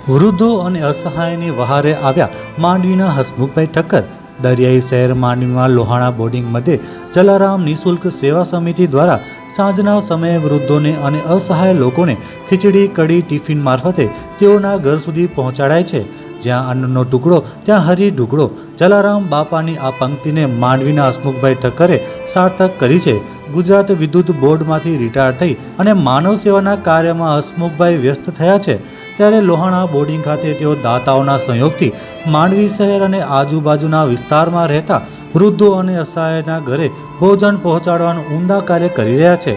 વૃદ્ધો અને અસહાયની વહારે આવ્યા માંડવીના હસમુખભાઈ ઠક્કર. દરિયાઈ શહેર માંડવીમાં લોહાણા બોર્ડિંગ મધ્યે જલારામ નિઃશુલ્ક સેવા સમિતિ દ્વારા સાંજના સમયે વૃદ્ધોને અને અસહાય લોકોને ખીચડી કઢી ટિફિન મારફતે તેઓના ઘર સુધી પહોંચાડાય છે. જ્યાં અન્નનો ટુકડો ત્યાં હરી ઢુકડો. જલારામ બાપાની આ પંક્તિને માંડવીના હસમુખભાઈ ઠક્કરે સાર્થક કરી છે. ગુજરાત વિદ્યુત બોર્ડમાંથી રિટાયર થઈ અને માનવ સેવાના કાર્યમાં હસમુખભાઈ વ્યસ્ત થયા છે. ત્યારે લોહાણા બોર્ડિંગ ખાતે તેઓ દાતાઓના સહયોગથી માંડવી શહેર અને આજુબાજુના વિસ્તારમાં રહેતા વૃદ્ધો અને અસહાયના ઘરે ભોજન પહોંચાડવાનું ઉમદા કાર્ય કરી રહ્યા છે.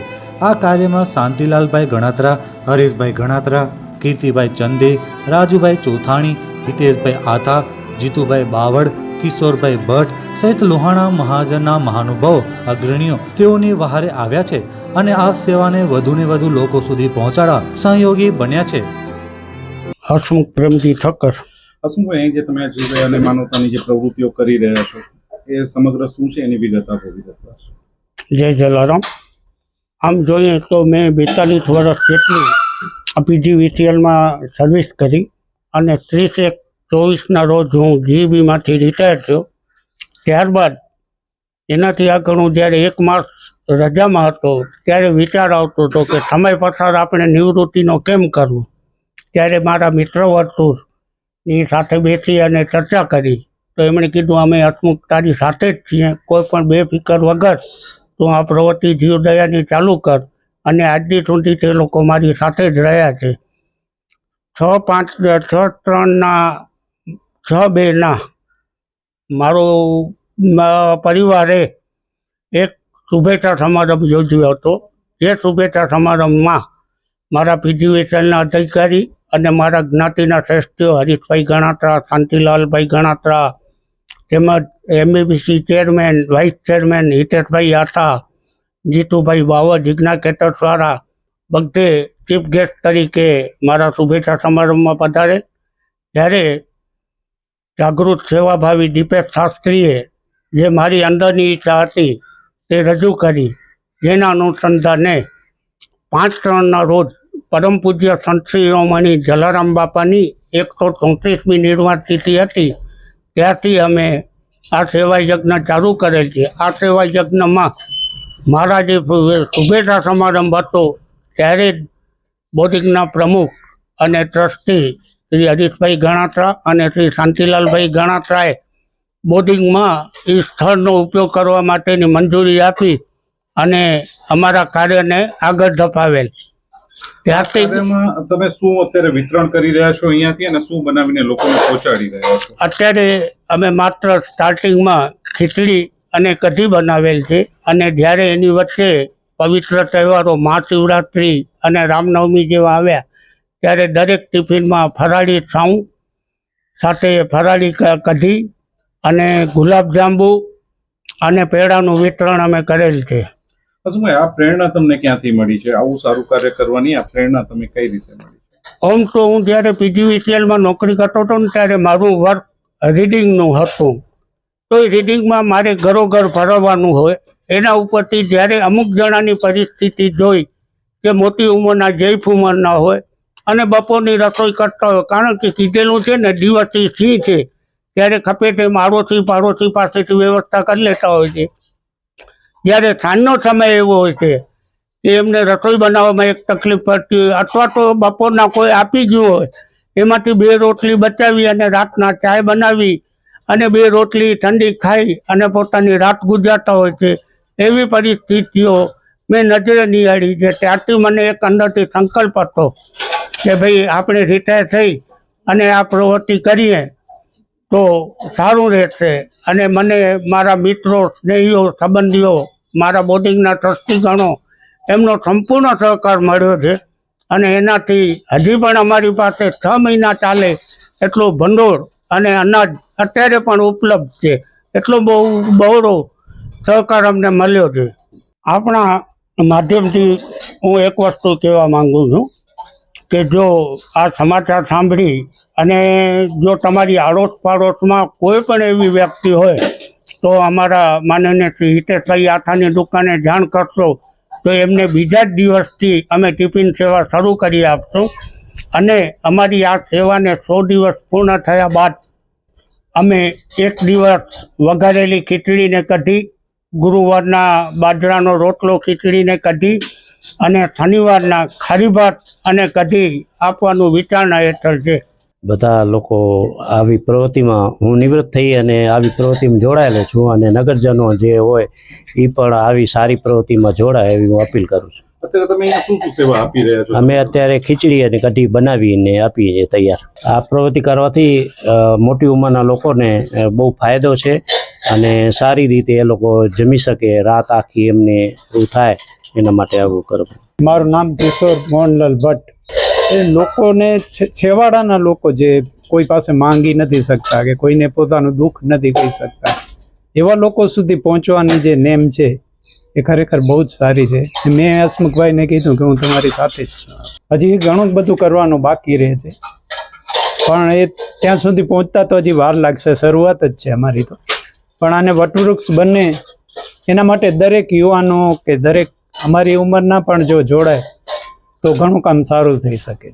આ કાર્યમાં શાંતિલાલભાઈ ગણાત્રા, હરીશભાઈ ગણાત્રા, કીર્તિભાઈ ચંદે, રાજુભાઈ ચોથાણી, હિતેશભાઈ આથા, જીતુભાઈ બાવળ, કિશોરભાઈ ભટ્ટ સહિત લોહાણા મહાજનના મહાનુભાવો અગ્રણીઓ તેઓની વહારે આવ્યા છે અને આ સેવાને વધુને વધુ લોકો સુધી પહોંચાડવા સહયોગી બન્યા છે. હસમુખ પ્રેમજી ઠક્કર. હસમુખભાઈ, અહીં જે તમે જીવદયા અને માનવતાની જે પ્રવૃત્તિઓ કરી રહ્યા છો એ સમગ્ર શું છે એની વિગત આપો. જય જલારામ. આમ જોઈએ તો મેં 42 વર્ષ જેટલી પીજીવીસીએલમાં સર્વિસ કરી અને 30/1/24ના રોજ હું જીબીમાંથી રિટાયર થયો. ત્યારબાદ એનાથી આગળ હું જ્યારે 1 માસ રજામાં હતો ત્યારે વિચાર આવતો હતો કે સમય પસાર આપણે નિવૃત્તિનો કેમ કરવું. ત્યારે મારા મિત્ર વર્તુળની સાથે બેસી અને ચર્ચા કરી તો એમણે કીધું અમે હસમુખ તારી સાથે જ છીએ, કોઈ પણ બેફિકર વગર તું આ પ્રવૃત્તિ જીવદયાની ચાલુ કર. અને આજની સુધી તે લોકો મારી સાથે જ રહ્યા છે. 6/5/6/3/6/2 મારો પરિવારે એક શુભેચ્છા સમારંભ યોજ્યો હતો. જે શુભેચ્છા સમારંભમાં મારા પીજીવીસીએલના અધિકારી અને મારા જ્ઞાતિના શ્રેષ્ઠીઓ હરીશભાઈ ગણાત્રા, શાંતિલાલભાઈ ગણાત્રા, તેમજ એમબીબીસી ચેરમેન, વાઇસ ચેરમેન હિતેશભાઈ આથા, જીતુભાઈ બાવળ, જિજ્ઞા કેતરસ્વારા બધે ચીફ ગેસ્ટ તરીકે મારા શુભેચ્છા સમારંભમાં પધારે. ત્યારે જાગૃત સેવાભાવી દીપેશ શાસ્ત્રીએ જે મારી અંદરની ઈચ્છા હતી તે રજૂ કરી, જેના અનુસંધાને 5/3ના રોજ પરમ પૂજ્ય સંત શ્રી શિરોમણી જલારામ બાપાની 134મી નિર્વાણ તિથિ હતી. ત્યારથી અમે આ સેવા યજ્ઞ ચાલુ કરેલ છે. આ સેવા યજ્ઞમાં મારા જે શુભેચ્છા સમારંભ હતો ત્યારે જ બોર્ડિંગના પ્રમુખ અને ટ્રસ્ટી શ્રી હરીશભાઈ ગણાત્રા અને શ્રી શાંતિલાલભાઈ ગણાત્રાએ બોર્ડિંગમાં એ સ્થળનો ઉપયોગ કરવા માટેની મંજૂરી આપી અને અમારા કાર્યને આગળ ધપાવેલ. ત્યારથી તમે શું અત્યારે વિતરણ કરી રહ્યા છો અહીંયાથી અને શું બનાવીને લોકોને પહોંચાડી રહ્યા છો? અત્યારે અમે માત્ર સ્ટાર્ટિંગમાં ખીચડી અને કઢી બનાવેલ છે અને જ્યારે એની વચ્ચે પવિત્ર તહેવારો મહાશિવરાત્રિ અને રામનવમી જેવા આવ્યા ત્યારે દરેક ટિફિનમાં ફરાળી સાઉં સાથે ફરાળી કઢી અને ગુલાબજાંબુ અને પેડાનું વિતરણ અમે કરેલ છે. હસમુખભાઈ, આ પ્રેરણા તમને ક્યાંથી મળી છે? આવું સારું કાર્ય કરવાની આ પ્રેરણા તમે કઈ રીતે મળી? આમ તો હું જ્યારે પીજીવીસીએલમાં નોકરી કરતો હતો ને ત્યારે મારું વર્ક રીડિંગનું હતું. તો એ રીડિંગમાં મારે ઘરોઘર ફરવાનું હોય. એના ઉપરથી જ્યારે અમુક જણાની પરિસ્થિતિ જોઈ કે મોટી ઉંમરના જૈફ ઉંમરના હોય અને બપોરની રસોઈ કરતા હોય, કારણ કે કીધેલું છે ને દિવસથી સિંહ છે, ત્યારે ખપે તેમ આડોશી પાડોશી પાસેથી વ્યવસ્થા કરી લેતા હોય છે. જ્યારે સાંજનો સમય એવો હોય છે કે એમને રસોઈ બનાવવામાં એક તકલીફ પડતી હોય અથવા તો બપોરના કોઈ આપી ગયું હોય એમાંથી 2 રોટલી બચાવી અને રાતના ચાય બનાવી અને 2 રોટલી ઠંડી ખાઈ અને પોતાની રાત ગુજારતા હોય છે. એવી પરિસ્થિતિઓ મેં નજરે નિહાળી છે. ત્યારથી મને એક અંદરથી સંકલ્પ હતો કે ભાઈ આપણે રિટાયર થઈ અને આ પ્રવૃત્તિ કરીએ તો સારું રહેશે. અને મને મારા મિત્રો, સ્નેહીઓ, સંબંધીઓ, મારા બોર્ડિંગના ટ્રસ્ટીગણો એમનો સંપૂર્ણ સહકાર મળ્યો છે અને એનાથી હજી પણ અમારી પાસે 6 મહિના ચાલે એટલું ભંડોળ અને અનાજ અત્યારે પણ ઉપલબ્ધ છે. એટલો બહોળો સહકાર અમને મળ્યો છે. આપણા માધ્યમથી હું એક વસ્તુ કહેવા માગું છું કે જો આ સમાચાર સાંભળી અને જો તમારી આડોશ પાડોશમાં કોઈ પણ એવી વ્યક્તિ હોય તો અમારા માનનીય શ્રી હિતેશભાઈ આથાની દુકાને જાણ કરશો તો એમને બીજા જ દિવસથી અમે ટિફિન સેવા શરૂ કરી આપશું. અને અમારી આ સેવાને 100 દિવસ પૂર્ણ થયા બાદ અમે એક દિવસ વઘારેલી ખીચડીને કઢી, ગુરુવારના બાજરાનો રોટલો ખીચડીને કઢી અને શનિવારના ખારી ભાત અને કઢી આપવાનું વિચારણા હેઠળ છે. બધા લોકો આવી પ્રવૃત્તિમાં હું નિવૃત્ત થઈ અને આવી પ્રવૃત્તિમાં જોડાયેલો છું અને નગરજનો જે હોય એ પણ આવી સારી પ્રવૃત્તિમાં જોડાય એવી હું અપીલ કરું છું. અત્યારે તમે અહીંયા શું સેવા આપી રહ્યા છો? અમે અત્યારે ખીચડી અને કઢી બનાવીને આપીએ છીએ તૈયાર. આ પ્રવૃત્તિ કરવાથી મોટી ઉંમરના લોકોને બહુ ફાયદો છે અને સારી રીતે એ લોકો જમી શકે, રાત આખી એમને એવું થાય એના માટે આવું કરવું. મારું નામ કિશોર મોહનલાલ ભટ્ટ. એ લોકોને છેવાડાના લોકો જે કોઈ પાસે માંગી નથી શકતા કે કોઈને પોતાનું દુઃખ નથી કહી શકતા એવા લોકો સુધી પહોંચવાની જે નેમ છે એ ખરેખર બહુ જ સારી છે. મેં હસમુખભાઈને કીધું કે હું તમારી સાથે જ છું. હજી ઘણું બધું કરવાનું બાકી રહે છે પણ એ ત્યાં સુધી પહોંચતા તો હજી વાર લાગશે. શરૂઆત જ છે અમારી તો. પણ આને વટવૃક્ષ બને એના માટે દરેક યુવાનો કે દરેક અમારી ઉંમરના પણ જો જોડાય તો ઘણું કામ સારું થઈ શકે.